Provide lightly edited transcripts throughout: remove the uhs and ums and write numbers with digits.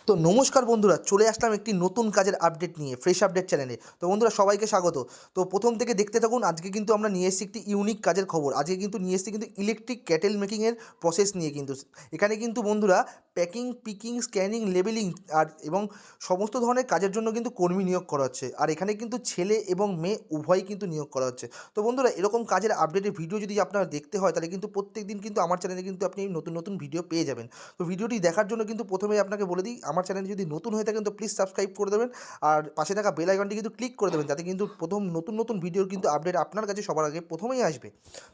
তো নমস্কার বন্ধুরা, চলে আসলাম একটি নতুন কাজের আপডেট নিয়ে ফ্রেশ আপডেট চ্যানেলে। তো বন্ধুরা, সবাইকে স্বাগত। তো প্রথম থেকে দেখতে থাকুন। আজকে কিন্তু আমরা নিয়ে এসেছি একটি ইউনিক কাজের খবর। আজকে কিন্তু নিয়ে এসেছি কিন্তু ইলেকট্রিক ক্যাটেল মেকিংয়ের প্রসেস নিয়ে। কিন্তু এখানে কিন্তু বন্ধুরা প্যাকিং, পিকিং, স্ক্যানিং, লেবেলিং এবং সমস্ত ধরনের কাজের জন্য কিন্তু কর্মী নিয়োগ করা হচ্ছে। আর এখানে কিন্তু ছেলে এবং মেয়ে উভয়ই কিন্তু নিয়োগ করা হচ্ছে। তো বন্ধুরা, এরকম কাজের আপডেটের ভিডিও যদি আপনারা দেখতে হয়, তাহলে কিন্তু প্রত্যেক দিন কিন্তু আমার চ্যানেলে কিন্তু আপনি নতুন নতুন ভিডিও পেয়ে যাবেন। তো ভিডিওটি দেখার জন্য কিন্তু প্রথমেই আপনাকে বলে দিই, আমার চ্যানেলে যদি নতুন হয়ে থাকেন তো প্লিজ সাবস্ক্রাইব করে দেবেন। আর পাশে থাকা বেল আইকনটি কিন্তু ক্লিক করে দেবেন, যাতে কিন্তু প্রথম নতুন নতুন ভিডিওর কিন্তু আপডেট আপনার কাছে সবার আগে প্রথমেই আসবে।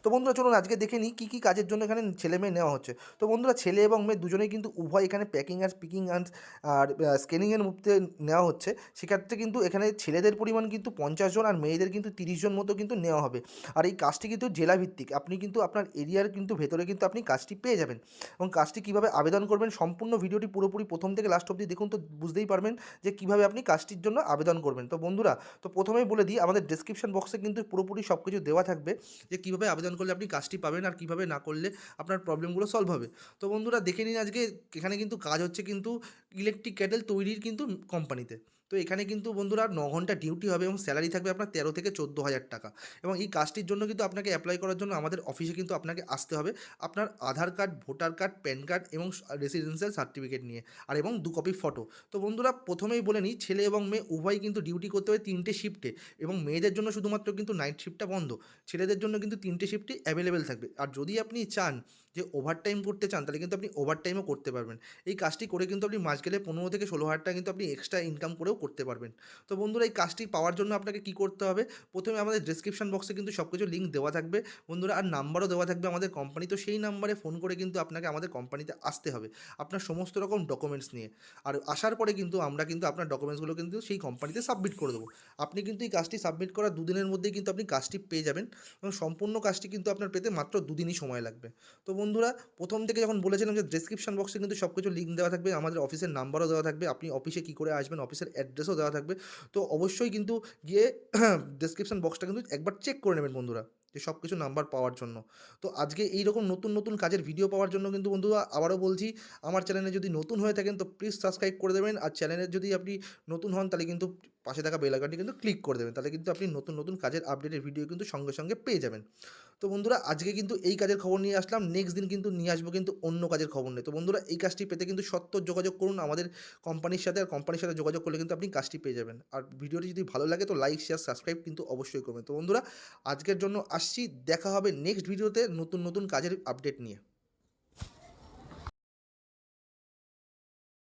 তো বন্ধুরা, চলুন আজকে দেখে নিই কী কী কাজের জন্য এখানে ছেলে মেয়ে নেওয়া হচ্ছে। তো বন্ধুরা, ছেলে এবং মেয়ে দুজনেই কিন্তু উভয় এখানে প্যাকিং আর পিকিং আর স্ক্যানিংয়ের মধ্যে নেওয়া হচ্ছে। সেক্ষেত্রে কিন্তু এখানে ছেলেদের পরিমাণ কিন্তু 50 জন আর মেয়েদের কিন্তু 30 জন মতো কিন্তু নেওয়া হবে। আর এই কাজটি কিন্তু জেলাভিত্তিক, আপনি কিন্তু আপনার এরিয়ার কিন্তু ভেতরে কিন্তু আপনি কাজটি পেয়ে যাবেন। এবং কাজটি কীভাবে আবেদন করবেন, সম্পূর্ণ ভিডিওটি পুরোপুরি প্রথম থেকে লাস্ট অবধি দেখুন, তো বুঝতেই পারবেন যে কীভাবে আপনি কাজটির জন্য আবেদন করবেন। তো বন্ধুরা, তো প্রথমেই বলে দিই, আমাদের ডেসক্রিপশন বক্সে কিন্তু পুরোপুরি সব কিছু দেওয়া থাকবে যে কীভাবে আবেদন করলে আপনি কাজটি পাবেন আর কীভাবে না করলে আপনার প্রবলেমগুলো সলভ হবে। তো বন্ধুরা, দেখে নিন আজকে এখানে কিন্তু কাজ হচ্ছে কিন্তু ইলেকট্রিক ক্যাটেল তৈরির কিন্তু কোম্পানিতে। তো এখানে কিন্তু বন্ধুরা 9 ঘন্টা ডিউটি হবে এবং স্যালারি থাকবে আপনার 13 থেকে 14 হাজার টাকা। এবং এই কাজটির জন্য কিন্তু আপনাকে অ্যাপ্লাই করার জন্য আমাদের অফিসে কিন্তু আপনাকে আসতে হবে আপনার Aadhaar card, voter card, PAN card এবং রেসিডেন্সিয়াল সার্টিফিকেট নিয়ে, আর এবং 2 কপি ফটো। তো বন্ধুরা, প্রথমেই বলে নিই, ছেলে এবং মেয়ে উভয়ই কিন্তু ডিউটি করতে হবে 3টে শিফটে। এবং মেয়েদের জন্য শুধুমাত্র কিন্তু নাইট শিফটটা বন্ধ। ছেলেদের জন্য কিন্তু 3টে শিফটই অ্যাভেলেবেল থাকবে। আর যদি আপনি চান যে ওভারটাইম করতে চান, তাহলে কিন্তু আপনি ওভারটাইমও করতে পারবেন। এই কাজটি করে কিন্তু আপনি মাস গেলে 15 থেকে 16 হাজার টাকা কিন্তু আপনি এক্সট্রা ইনকাম করেও করতে পারবেন। তো বন্ধুরা, এই কাজটি পাওয়ার জন্য আপনাকে কী করতে হবে, প্রথমে আমাদের ডেসক্রিপশন বক্সে কিন্তু সব কিছু লিঙ্ক দেওয়া থাকবে বন্ধুরা, আর নাম্বারও দেওয়া থাকবে আমাদের কোম্পানি। তো সেই নাম্বারে ফোন করে কিন্তু আপনাকে আমাদের কোম্পানিতে আসতে হবে আপনার সমস্ত রকম ডকুমেন্টস নিয়ে। আর আসার পরে কিন্তু আমরা কিন্তু আপনার ডকুমেন্টসগুলো কিন্তু সেই কোম্পানিতে সাবমিট করে দেবো। আপনি কিন্তু এই কাজটি সাবমিট করার 2 দিনের মধ্যেই কিন্তু আপনি কাজটি পেয়ে যাবেন। এবং সম্পূর্ণ কাজটি কিন্তু আপনার পেতে মাত্র 2 দিনই সময় লাগবে। তো বন্ধুরা, প্রথম থেকে যখন বলেছিলাম যে ডেসক্রিপশন বক্সে কিন্তু সব কিছু লিঙ্ক দেওয়া থাকবে, আমাদের অফিসের নাম্বারও দেওয়া থাকবে, আপনি অফিসে কী করে আসবেন অফিসের অ্যাড্রেসও দেওয়া থাকবে। তো অবশ্যই কিন্তু গিয়ে ডেসক্রিপশন বক্সটা কিন্তু একবার চেক করে নেবেন বন্ধুরা, যে সব কিছু নাম্বার পাওয়ার জন্য। তো আজকে এইরকম নতুন নতুন কাজের ভিডিও পাওয়ার জন্য কিন্তু বন্ধুরা আবারও বলছি, আমার চ্যানেলে যদি নতুন হয়ে থাকেন তো প্লিজ সাবস্ক্রাইব করে দেবেন। আর চ্যানেলের যদি আপনি নতুন হন, তাহলে কিন্তু পাশে থাকা বেল আইকনটি কিন্তু ক্লিক করে দেবেন, তাহলে কিন্তু আপনি নতুন নতুন কাজের আপডেটের ভিডিও কিন্তু সঙ্গে সঙ্গে পেয়ে যাবেন। তো বন্ধুরা, আজকে কিন্তু এই কাজের খবর নিয়ে আসলাম, নেক্সট দিন কিন্তু নিয়ে আসবো কিন্তু অন্য কাজের খবর নিয়ে। তো বন্ধুরা, এই কাজটি পেতে কিন্তু সত্ত্বর যোগাযোগ করুন আমাদের কোম্পানির সাথে। আর কোম্পানির সাথে যোগাযোগ করলে কিন্তু আপনি কাজটি পেয়ে যাবেন। আর ভিডিওটি যদি ভালো লাগে তো লাইক, শেয়ার, সাবস্ক্রাইব কিন্তু অবশ্যই করবেন। তো বন্ধুরা, আজকের জন্য আসছি, দেখা হবে নেক্সট ভিডিওতে নতুন নতুন কাজের আপডেট নিয়ে।